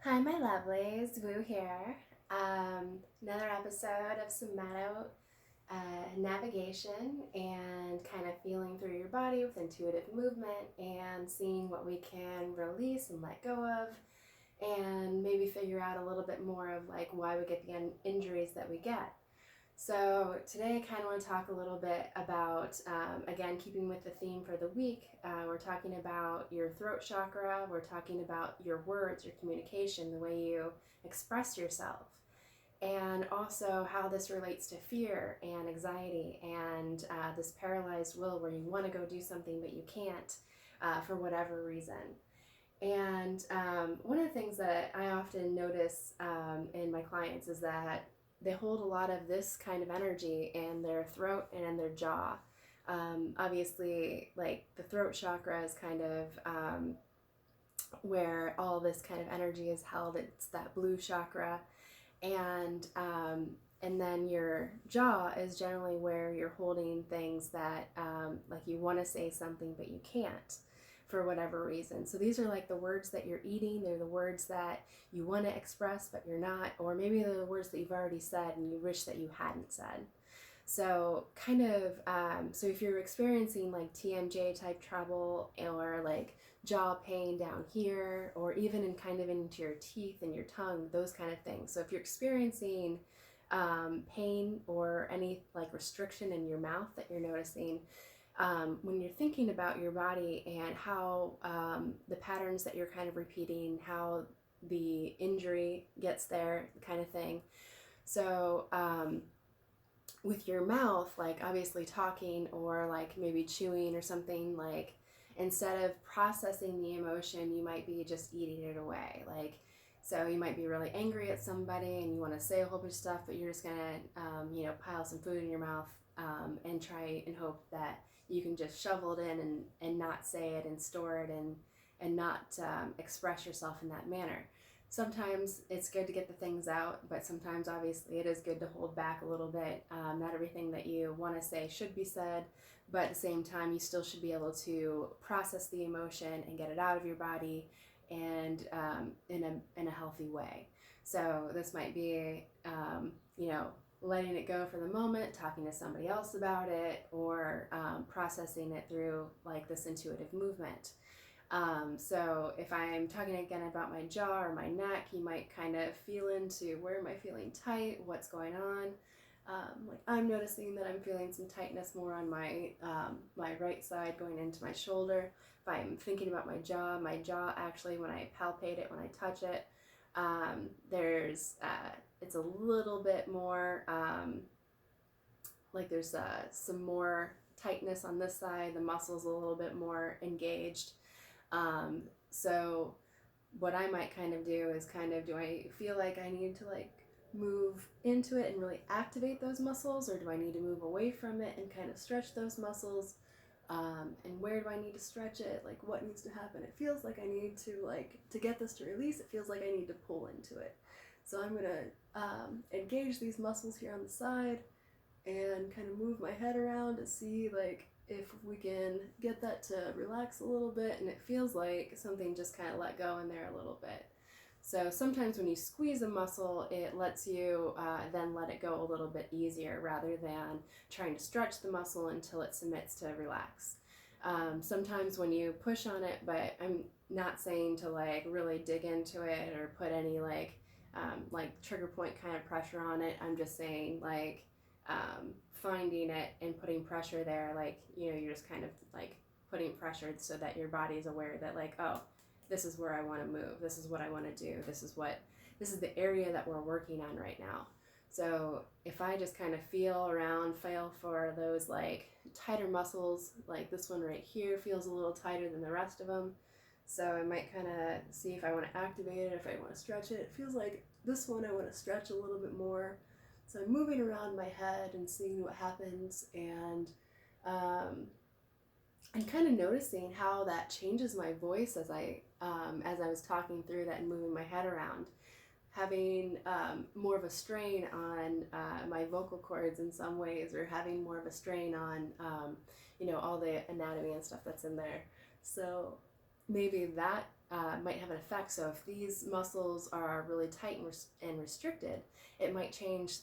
Hi, my lovelies. Woo here. Another episode of Somato navigation and kind of feeling through your body with intuitive movement and seeing what we can release and let go of, and maybe figure out a little bit more of like why we get the injuries that we get. So today I kind of want to talk a little bit about, again, keeping with the theme for the week. We're talking about your throat chakra. We're talking about your words, your communication, the way you express yourself, and also how this relates to fear and anxiety and this paralyzed will where you want to go do something but you can't for whatever reason. And one of the things that I often notice in my clients is that they hold a lot of this kind of energy in their throat and in their jaw. Obviously, like the throat chakra is kind of where all this kind of energy is held. It's that blue chakra, and then your jaw is generally where you're holding things that like you want to say something but you can't for whatever reason. So these are like the words that you're eating. They're the words that you want to express but you're not, or maybe they're the words that you've already said and you wish that you hadn't said. So kind of, so if you're experiencing like TMJ type trouble or like jaw pain down here, or even in kind of into your teeth and your tongue, those kind of things. So if you're experiencing pain or any like restriction in your mouth that you're noticing, when you're thinking about your body and how the patterns that you're kind of repeating, how the injury gets there, kind of thing. So with your mouth, like obviously talking or like maybe chewing or something, like instead of processing the emotion, you might be just eating it away. Like, so you might be really angry at somebody and you want to say a whole bunch of stuff, but you're just gonna, pile some food in your mouth and try and hope that you can just shovel it in and not say it and store it and not express yourself in that manner. Sometimes it's good to get the things out, but sometimes obviously it is good to hold back a little bit. Not everything that you want to say should be said, but at the same time you still should be able to process the emotion and get it out of your body and in a healthy way. So this might be letting it go for the moment, talking to somebody else about it, or processing it through like this intuitive movement. So if I'm talking again about my jaw or my neck, you might kind of feel into where am I feeling tight, what's going on. Like I'm noticing that I'm feeling some tightness more on my right side going into my shoulder. If I'm thinking about my jaw actually, when I palpate it, when I touch it, it's a little bit more like there's some more tightness on this side. The muscle's a little bit more engaged. So what I might kind of do is do I feel like I need to like move into it and really activate those muscles, or do I need to move away from it and kind of stretch those muscles? And where do I need to stretch it? Like what needs to happen? It feels like I need to get this to release, it feels like I need to pull into it. So I'm gonna engage these muscles here on the side and kind of move my head around to see like if we can get that to relax a little bit, and it feels like something just kind of let go in there a little bit. So sometimes when you squeeze a muscle, it lets you then let it go a little bit easier rather than trying to stretch the muscle until it submits to relax. Sometimes when you push on it, but I'm not saying to like really dig into it or put any like trigger point kind of pressure on it. I'm just saying like finding it and putting pressure there, like you're just kind of like putting pressure so that your body's aware that like, oh, this is where I want to move, this is what I want to do, this is the area that we're working on right now. So if I just kind of feel for those like tighter muscles, like this one right here feels a little tighter than the rest of them, so I might kind of see if I want to activate it, if I want to stretch it. It feels like this one I want to stretch a little bit more. So I'm moving around my head and seeing what happens, and kind of noticing how that changes my voice as I was talking through that and moving my head around, having more of a strain on my vocal cords in some ways, or having more of a strain on all the anatomy and stuff that's in there. So maybe that might have an effect. So if these muscles are really tight and restricted, it might change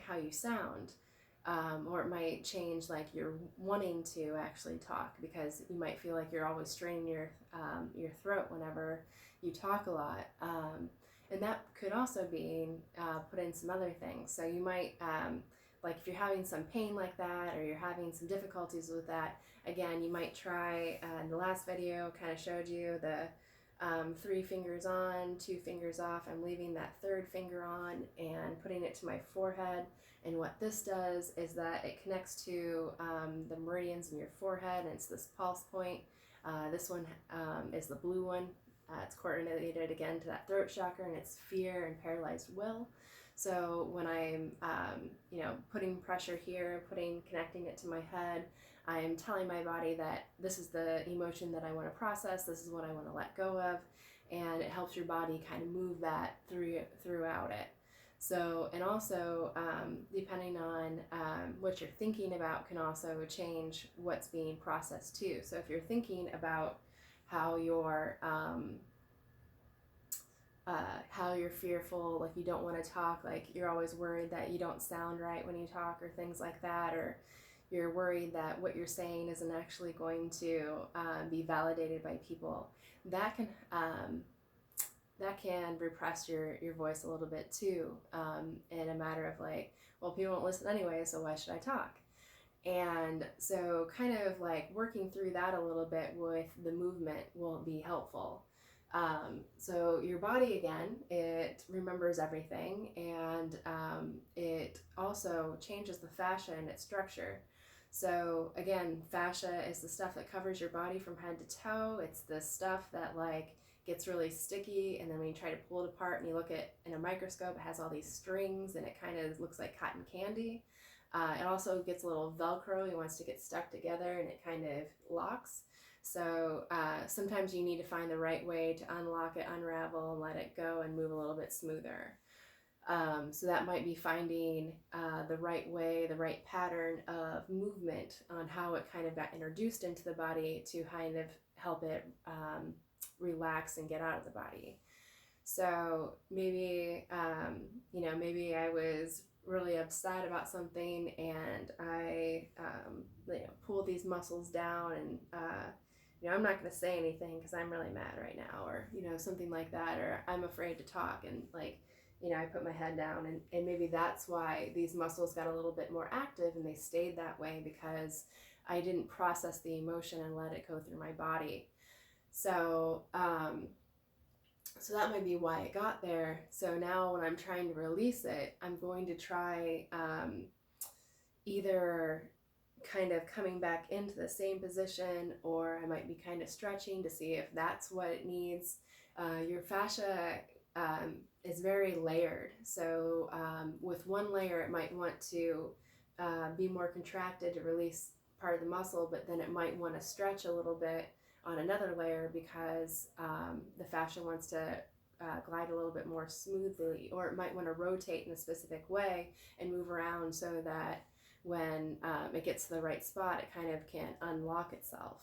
how you sound. Or it might change like you're wanting to actually talk, because you might feel like you're always straining your throat whenever you talk a lot. And that could also be put in some other things. So you might, like if you're having some pain like that, or you're having some difficulties with that, again, you might try, in the last video kind of showed you the 3 fingers on, 2 fingers off. I'm leaving that 3rd finger on and putting it to my forehead. And what this does is that it connects to the meridians in your forehead, and it's this pulse point. This one is the blue one. It's coordinated again to that throat chakra, and it's fear and paralyzed will. So when I'm, putting pressure here, connecting it to my head, I am telling my body that this is the emotion that I want to process, this is what I want to let go of, and it helps your body kind of move that throughout it. So, and also, depending on what you're thinking about can also change what's being processed too. So if you're thinking about how you're fearful, like you don't want to talk, like you're always worried that you don't sound right when you talk, or things like that, or you're worried that what you're saying isn't actually going to be validated by people, that can repress your voice a little bit too, in a matter of like, well, people won't listen anyway, so why should I talk? And so kind of like working through that a little bit with the movement will be helpful. So your body, again, it remembers everything, and it also changes the fascia and its structure. So again, fascia is the stuff that covers your body from head to toe. It's the stuff that like gets really sticky, and then when you try to pull it apart and you look at in a microscope, it has all these strings and it kind of looks like cotton candy. It also gets a little Velcro. It wants to get stuck together, and it kind of locks. So sometimes you need to find the right way to unlock it, unravel, and let it go and move a little bit smoother. So that might be finding the right way, the right pattern of movement on how it kind of got introduced into the body to kind of help it relax and get out of the body. So maybe, maybe I was really upset about something, and I, pulled these muscles down, and, I'm not going to say anything because I'm really mad right now, or, something like that, or I'm afraid to talk, and like, I put my head down, and maybe that's why these muscles got a little bit more active, and they stayed that way because I didn't process the emotion and let it go through my body. So, so that might be why it got there. So now when I'm trying to release it, I'm going to try either kind of coming back into the same position, or I might be kind of stretching to see if that's what it needs. Your fascia is very layered. So with one layer, it might want to be more contracted to release part of the muscle, but then it might want to stretch a little bit on another layer because the fascia wants to glide a little bit more smoothly, or it might want to rotate in a specific way and move around so that when it gets to the right spot, it kind of can unlock itself.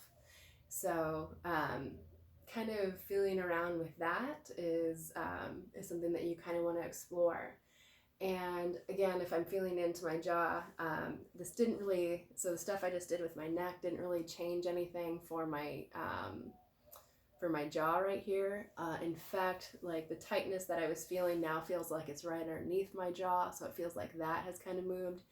So kind of feeling around with that is something that you kind of want to explore. And again, if I'm feeling into my jaw, this didn't really, so the stuff I just did with my neck didn't really change anything for my jaw right here. In fact, like the tightness that I was feeling now feels like it's right underneath my jaw, so it feels like that has kind of moved.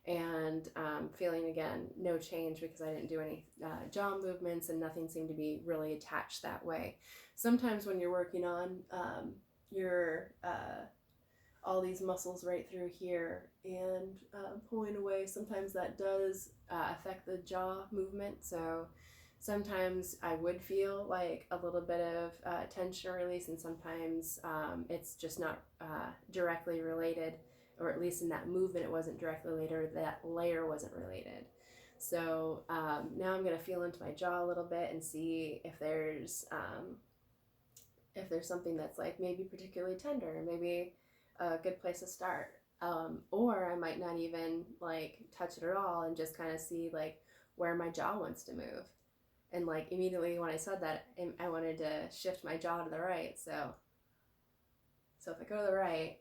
And feeling, again, no change because I didn't do any jaw movements, and nothing seemed to be really attached that way. Sometimes when you're working on your all these muscles right through here and pulling away, sometimes that does affect the jaw movement. So sometimes I would feel like a little bit of tension or release, and sometimes it's just not directly related, or at least in that movement it wasn't directly related, or that layer wasn't related. So now I'm going to feel into my jaw a little bit and see if there's something that's like maybe particularly tender, or maybe a good place to start. Or I might not even like touch it at all and just kind of see like where my jaw wants to move. And like immediately when I said that, I wanted to shift my jaw to the right. So if I go to the right,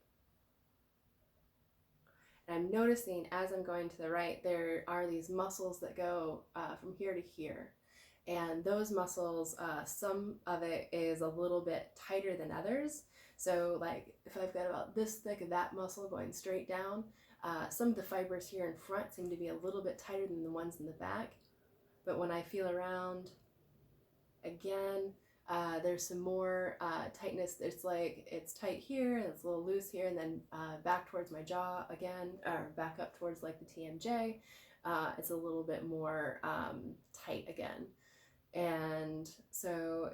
and I'm noticing as I'm going to the right, there are these muscles that go from here to here. And those muscles, some of it is a little bit tighter than others. So like if I've got about this thick of that muscle going straight down, some of the fibers here in front seem to be a little bit tighter than the ones in the back. But when I feel around again, there's some more tightness. It's like it's tight here and it's a little loose here, and then back towards my jaw again, or back up towards like the TMJ, it's a little bit more tight again. And so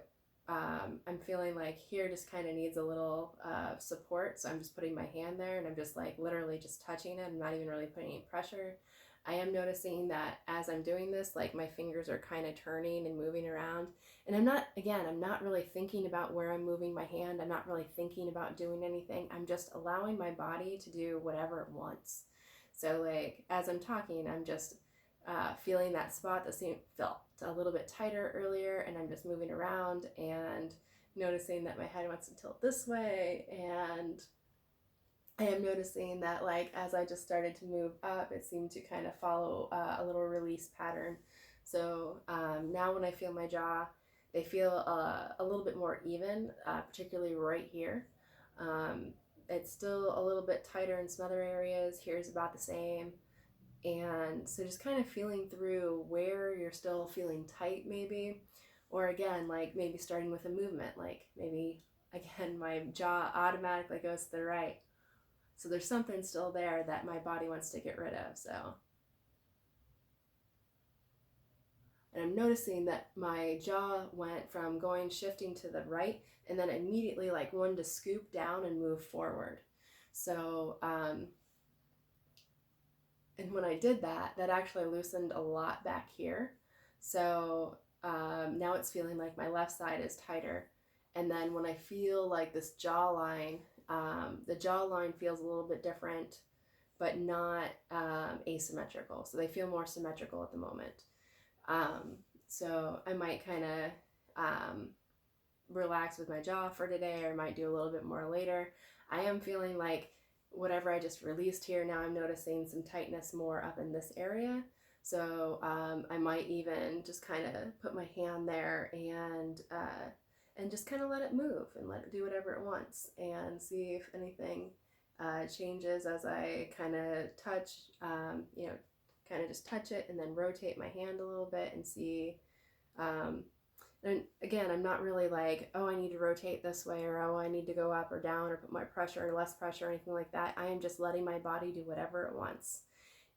I'm feeling like here just kind of needs a little support. So I'm just putting my hand there and I'm just like literally just touching it. I'm not even really putting any pressure. I am noticing that as I'm doing this, like my fingers are kind of turning and moving around. And I'm not really thinking about where I'm moving my hand. I'm not really thinking about doing anything. I'm just allowing my body to do whatever it wants. So like as I'm talking, I'm just feeling that spot that felt a little bit tighter earlier, and I'm just moving around and noticing that my head wants to tilt this way, and I am noticing that like as I just started to move up, it seemed to kind of follow a little release pattern. So now when I feel my jaw, they feel a little bit more even, particularly right here. It's still a little bit tighter in some other areas. Here's about the same. And so just kind of feeling through where you're still feeling tight maybe, or again, like maybe starting with a movement, like maybe again, my jaw automatically goes to the right. So there's something still there that my body wants to get rid of. So, and I'm noticing that my jaw went from shifting to the right, and then immediately like wanted to scoop down and move forward. So, and when I did that, that actually loosened a lot back here. So now it's feeling like my left side is tighter. And then when I feel like this jawline, the jawline feels a little bit different, but not asymmetrical. So they feel more symmetrical at the moment. So I might kind of relax with my jaw for today, or might do a little bit more later. I am feeling like whatever I just released here, now I'm noticing some tightness more up in this area. So I might even just kind of put my hand there and just kind of let it move and let it do whatever it wants, and see if anything changes as I kind of touch, kind of just touch it and then rotate my hand a little bit and see. And again, I'm not really like, oh, I need to rotate this way, or oh, I need to go up or down, or put my pressure or less pressure or anything like that. I am just letting my body do whatever it wants,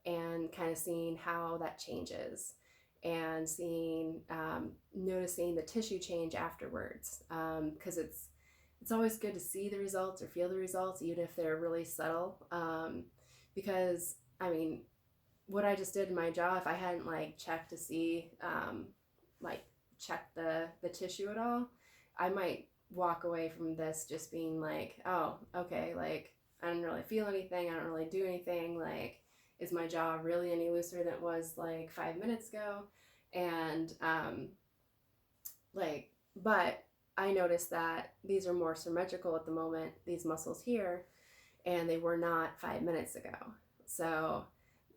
and kind of seeing how that changes, and seeing, noticing the tissue change afterwards, because it's always good to see the results or feel the results, even if they're really subtle, because I mean, what I just did in my jaw, if I hadn't like checked to see, check the tissue at all, I might walk away from this just being like, oh, okay, like I don't really feel anything, I don't really do anything, like is my jaw really any looser than it was like 5 minutes ago? And but I noticed that these are more symmetrical at the moment, these muscles here, and they were not 5 minutes ago. So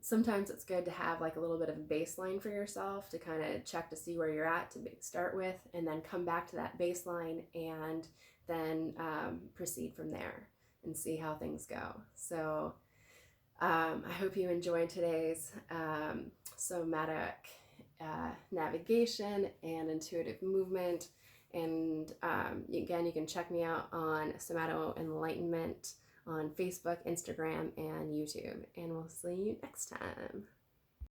sometimes it's good to have like a little bit of a baseline for yourself to kind of check to see where you're at to start with, and then come back to that baseline, and then proceed from there and see how things go. So I hope you enjoyed today's somatic navigation and intuitive movement. And again, you can check me out on Somato Enlightenment on Facebook, Instagram, and YouTube. And we'll see you next time.